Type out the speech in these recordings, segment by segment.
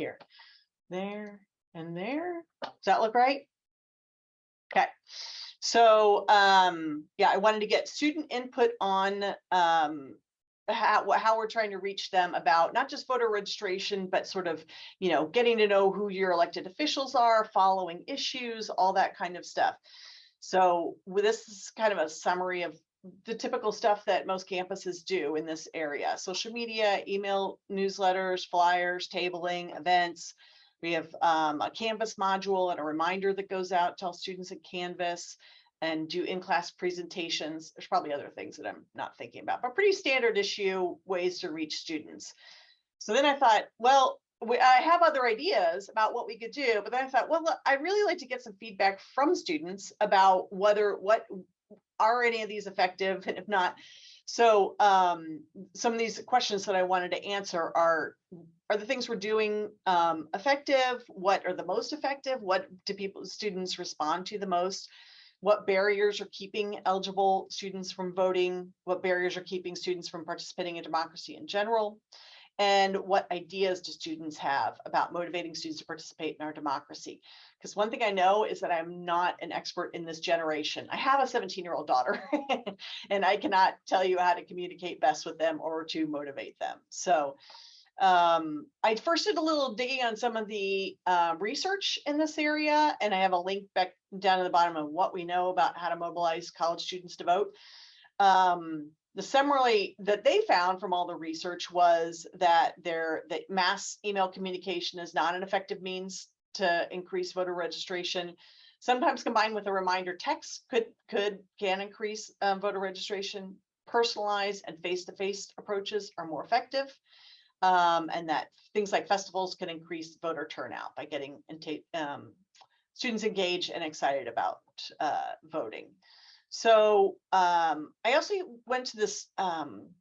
here. There and there. Does that look right? Okay. So yeah, I wanted to get student input on how we're trying to reach them about not just voter registration, but sort of, getting to know who your elected officials are, following issues, all that kind of stuff. So this is kind of a summary of the typical stuff that most campuses do in this area: social media, email, newsletters, flyers, tabling, events. We have a Canvas module and a reminder that goes out to all students at Canvas, and do in-class presentations. There's probably other things that I'm not thinking about, but pretty standard issue ways to reach students. So then I thought, well, I have other ideas about what we could do, but then I thought, well, look, I'd really like to get some feedback from students about what are any of these effective, and if not. So some of these questions that I wanted to answer are the things we're doing effective? What are the most effective? What do students respond to the most? What barriers are keeping eligible students from voting? What barriers are keeping students from participating in democracy in general? And what ideas do students have about motivating students to participate in our democracy? Because one thing I know is that I'm not an expert in this generation. I have a 17-year-old daughter, and I cannot tell you how to communicate best with them or to motivate them. So I first did a little digging on some of the research in this area, and I have a link back down at the bottom of what we know about how to mobilize college students to vote. The summary that they found from all the research was that that mass email communication is not an effective means to increase voter registration. Sometimes combined with a reminder text can increase voter registration. Personalized and face-to-face approaches are more effective. And that things like festivals can increase voter turnout by getting students engaged and excited about voting. So I also went to this, found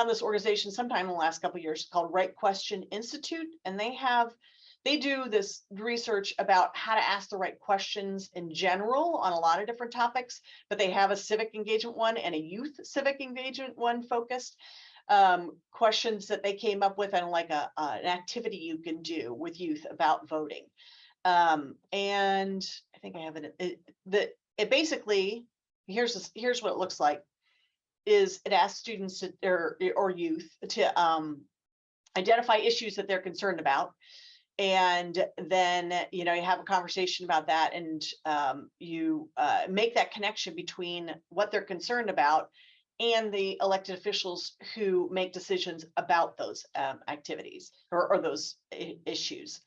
this organization sometime in the last couple of years called Right Question Institute, and they do this research about how to ask the right questions in general on a lot of different topics, but they have a civic engagement one and a youth civic engagement one focused. Questions that they came up with and like an activity you can do with youth about voting. And I think I have it basically, here's what it looks like, is it asks students or youth to identify issues that they're concerned about. And then, you have a conversation about that, and you make that connection between what they're concerned about and the elected officials who make decisions about those activities or those issues.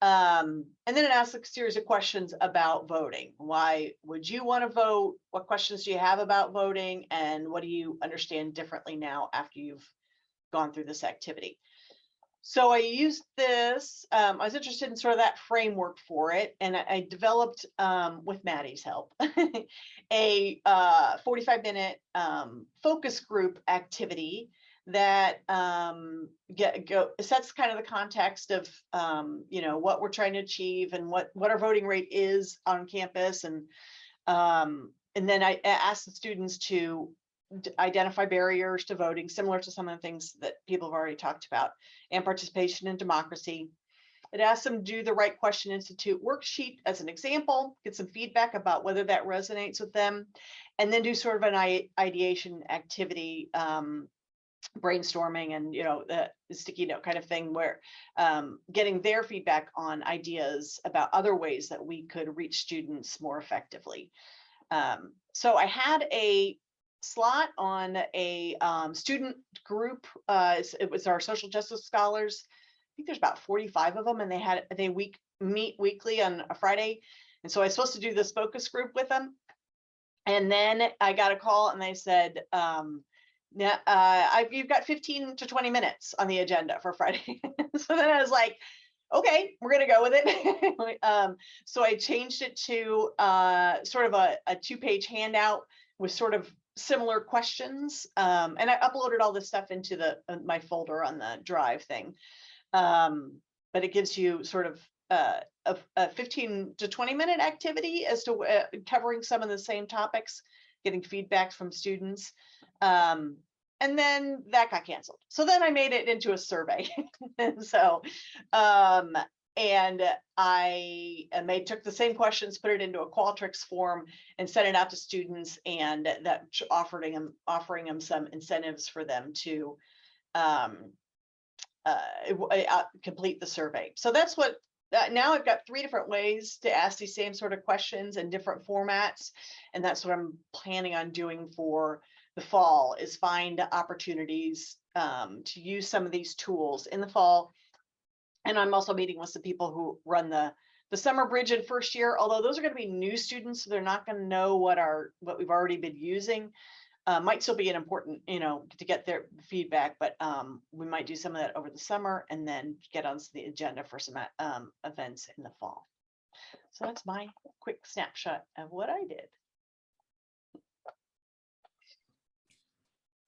And then it asks a series of questions about voting. Why would you want to vote? What questions do you have about voting? And what do you understand differently now after you've gone through this activity? So I used this, I was interested in sort of that framework for it, and I developed, with Maddie's help, a 45-minute focus group activity that sets kind of the context of what we're trying to achieve and what our voting rate is on campus, and then I asked the students to identify barriers to voting, similar to some of the things that people have already talked about, and participation in democracy. It asks them to do the Right Question Institute worksheet as an example, get some feedback about whether that resonates with them, and then do sort of an ideation activity, brainstorming and the sticky note kind of thing, where getting their feedback on ideas about other ways that we could reach students more effectively. So I had a slot on a student group. It was our social justice scholars. I think there's about 45 of them, and they meet weekly on a Friday. And so I was supposed to do this focus group with them. And then I got a call and they said, you've got 15 to 20 minutes on the agenda for Friday. So then I was like, okay, we're going to go with it. So I changed it to sort of a 2-page handout with sort of similar questions. And I uploaded all this stuff into my folder on the Drive thing. But it gives you sort of a 15 to 20 minute activity as to covering some of the same topics, getting feedback from students. and then that got canceled. So then I made it into a survey. And so, and I took the same questions, put it into a Qualtrics form, and sent it out to students, and that offering them some incentives for them to complete the survey. So that's what. Now I've got 3 different ways to ask these same sort of questions in different formats, and that's what I'm planning on doing for the fall, is find opportunities to use some of these tools in the fall. And I'm also meeting with some people who run the summer bridge in first year, although those are going to be new students, so they're not going to know what we've already been using. Might still be an important, to get their feedback, but we might do some of that over the summer and then get on the agenda for some events in the fall. So that's my quick snapshot of what I did.